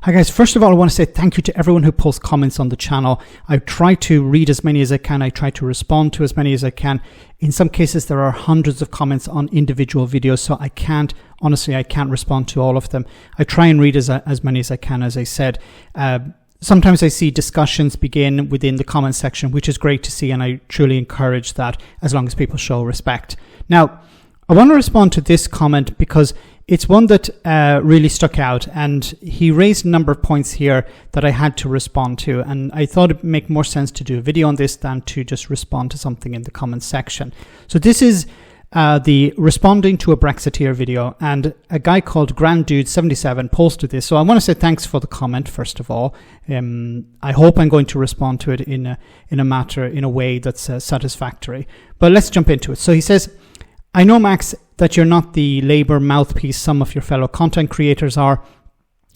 Hi guys, first of all I want to say thank you to everyone who posts comments on the channel. I try to read as many as I can, I try to respond to as many as I can. In some cases there are hundreds of comments on individual videos, so I can't respond to all of them. I try and read as many as I can, as I said. Sometimes I see discussions begin within the comment section, which is great to see, and I truly encourage that as long as people show respect. Now, I want to respond to this comment because it's one that really stuck out, and he raised a number of points here that I had to respond to, and I thought it'd make more sense to do a video on this than to just respond to something in the comment section. So this is the responding to a Brexiteer video, and a guy called GrandDude77 posted this. So I want to say thanks for the comment, first of all. I hope I'm going to respond to it in a way that's satisfactory. But let's jump into it. So he says, I know, Max, that you're not the Labour mouthpiece some of your fellow content creators are.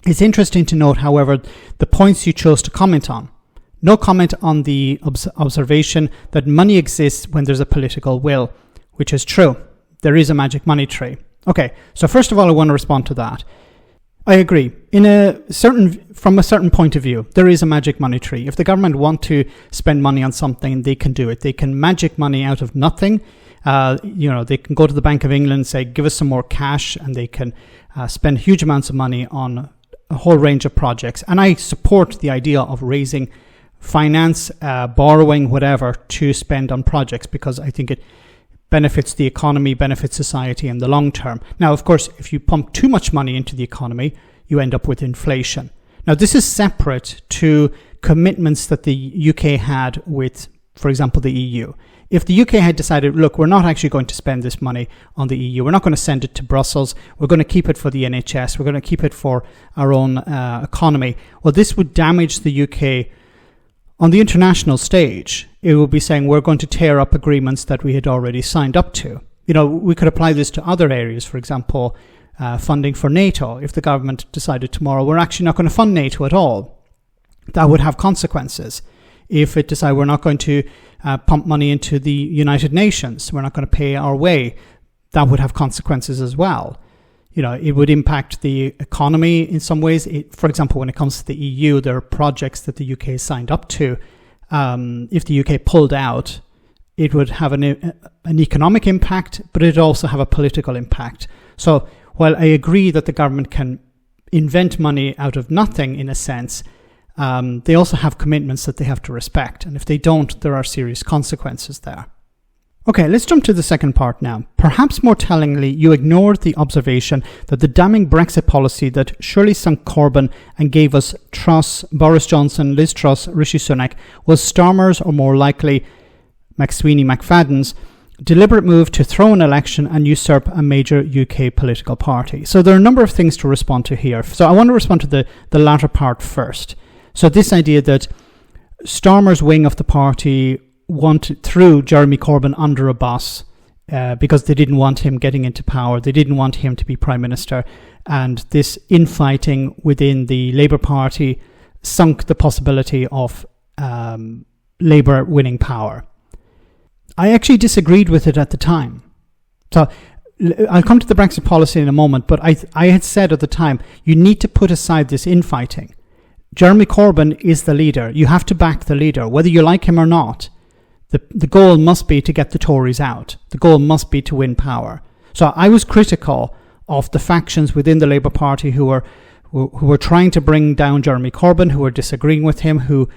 It's interesting to note, however, the points you chose to comment on. No comment on the observation that money exists when there's a political will, which is true. There is a magic money tree. Okay, so first of all, I want to respond to that. I agree. From a certain point of view, there is a magic money tree. If the government want to spend money on something, they can do it. They can magic money out of nothing. They can go to the Bank of England and say, give us some more cash, and they can spend huge amounts of money on a whole range of projects. And I support the idea of raising finance, borrowing, whatever, to spend on projects, because I think it benefits the economy, benefits society in the long term. Now, of course, if you pump too much money into the economy, you end up with inflation. Now, this is separate to commitments that the UK had with, for example, the EU. If the UK had decided, look, we're not actually going to spend this money on the EU, we're not going to send it to Brussels, we're going to keep it for the NHS, we're going to keep it for our own economy, well, this would damage the UK on the international stage. It would be saying we're going to tear up agreements that we had already signed up to. We could apply this to other areas, for example, funding for NATO. If the government decided tomorrow, we're actually not going to fund NATO at all, that would have consequences. If it decided we're not going to pump money into the United Nations, we're not going to pay our way, that would have consequences as well. It would impact the economy in some ways. For example, when it comes to the EU, there are projects that the UK signed up to. If the UK pulled out, it would have an economic impact, but it would also have a political impact. So while I agree that the government can invent money out of nothing in a sense, they also have commitments that they have to respect. And if they don't, there are serious consequences there. Okay, let's jump to the second part now. Perhaps more tellingly, you ignored the observation that the damning Brexit policy that surely sunk Corbyn and gave us Truss, Boris Johnson, Liz Truss, Rishi Sunak was Starmer's, or more likely McSweeney-McFadden's, deliberate move to throw an election and usurp a major UK political party. So there are a number of things to respond to here. So I want to respond to the latter part first. So this idea that Starmer's wing of the party threw Jeremy Corbyn under a bus because they didn't want him getting into power. They didn't want him to be Prime Minister. And this infighting within the Labour Party sunk the possibility of Labour winning power. I actually disagreed with it at the time. So I'll come to the Brexit policy in a moment, but I had said at the time, you need to put aside this infighting. Jeremy Corbyn is the leader. You have to back the leader, whether you like him or not. The goal must be to get the Tories out. The goal must be to win power. So I was critical of the factions within the Labour Party who were trying to bring down Jeremy Corbyn, who were disagreeing with him, who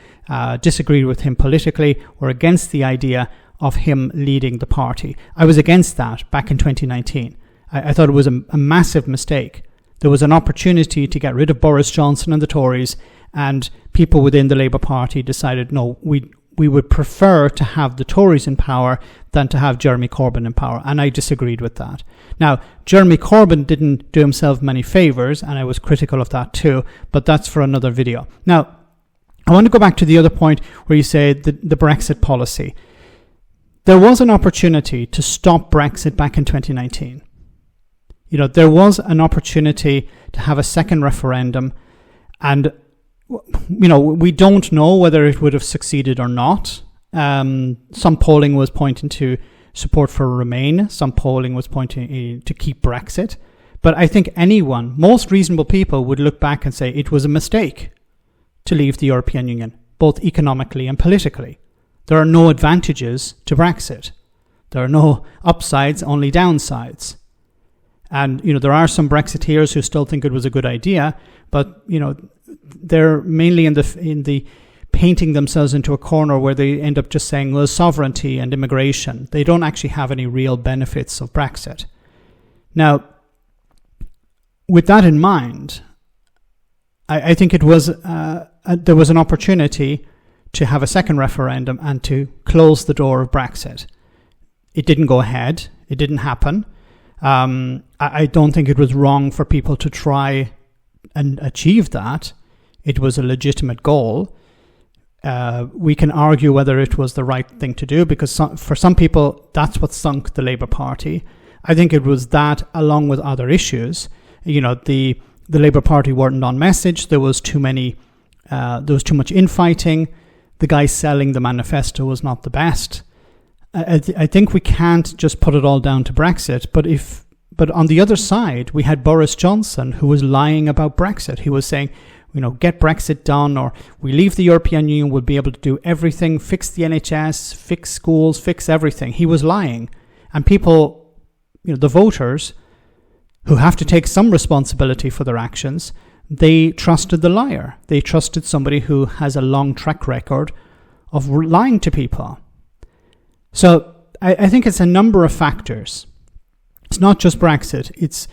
disagreed with him politically, were against the idea of him leading the party. I was against that back in 2019. I thought it was a massive mistake. There was an opportunity to get rid of Boris Johnson and the Tories, and people within the Labour Party decided, no, we would prefer to have the Tories in power than to have Jeremy Corbyn in power, and I disagreed with that. Now, Jeremy Corbyn didn't do himself many favours, and I was critical of that too, but that's for another video. Now, I want to go back to the other point where you say the Brexit policy. There was an opportunity to stop Brexit back in 2019. There was an opportunity to have a second referendum, and we don't know whether it would have succeeded or not. Some polling was pointing to support for Remain. Some polling was pointing to keep Brexit. But I think most reasonable people would look back and say it was a mistake to leave the European Union, both economically and politically. There are no advantages to Brexit. There are no upsides, only downsides. And, there are some Brexiteers who still think it was a good idea, but, they're mainly in the painting themselves into a corner where they end up just saying, well, sovereignty and immigration. They don't actually have any real benefits of Brexit. Now, with that in mind, I think it was there was an opportunity to have a second referendum and to close the door of Brexit. It didn't go ahead. It didn't happen. I don't think it was wrong for people to try and achieve that. It was a legitimate goal. We can argue whether it was the right thing to do, because for some people, that's what sunk the Labour Party. I think it was that, along with other issues. The Labour Party weren't on message. There was too much infighting. The guy selling the manifesto was not the best. I think we can't just put it all down to Brexit. But on the other side, we had Boris Johnson, who was lying about Brexit. He was saying, get Brexit done, or we leave the European Union, we'll be able to do everything, fix the NHS, fix schools, fix everything. He was lying. And people, the voters, who have to take some responsibility for their actions, they trusted the liar. They trusted somebody who has a long track record of lying to people. So I think it's a number of factors. It's not just Brexit. It's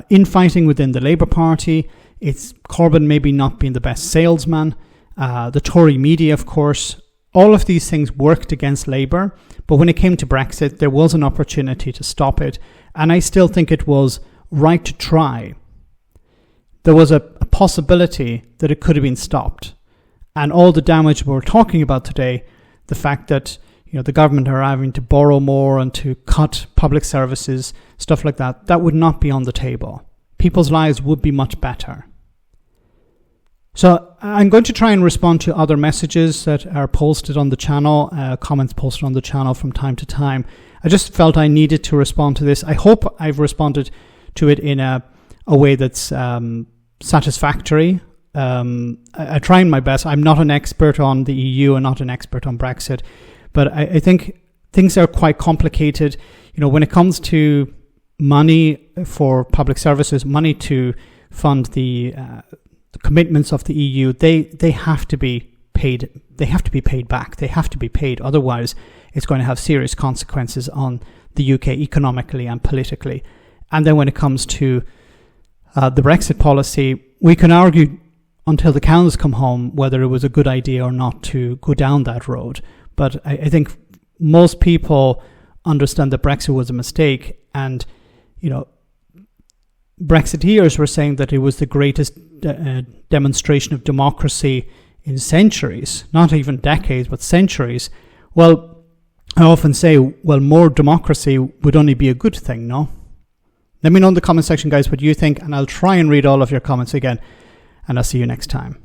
infighting within the Labour Party. It's Corbyn maybe not being the best salesman. The Tory media, of course. All of these things worked against Labour. But when it came to Brexit, there was an opportunity to stop it. And I still think it was right to try. There was a possibility that it could have been stopped. And all the damage we're talking about today, the fact that the government are having to borrow more and to cut public services, stuff like that, that would not be on the table. People's lives would be much better. So I'm going to try and respond to other messages that are posted on the channel, comments posted on the channel from time to time. I just felt I needed to respond to this. I hope I've responded to it in a way that's satisfactory. I try my best. I'm not an expert on the EU and not an expert on Brexit, but I think things are quite complicated. When it comes to money for public services, money to fund the commitments of the EU, they have to be paid. They have to be paid back. They have to be paid. Otherwise, it's going to have serious consequences on the UK economically and politically. And then when it comes to the Brexit policy, we can argue until the cows come home whether it was a good idea or not to go down that road. But I think most people understand that Brexit was a mistake. And, Brexiteers were saying that it was the greatest demonstration of democracy in centuries, not even decades, but centuries. Well, I often say, more democracy would only be a good thing, no? Let me know in the comment section, guys, what you think, and I'll try and read all of your comments again, and I'll see you next time.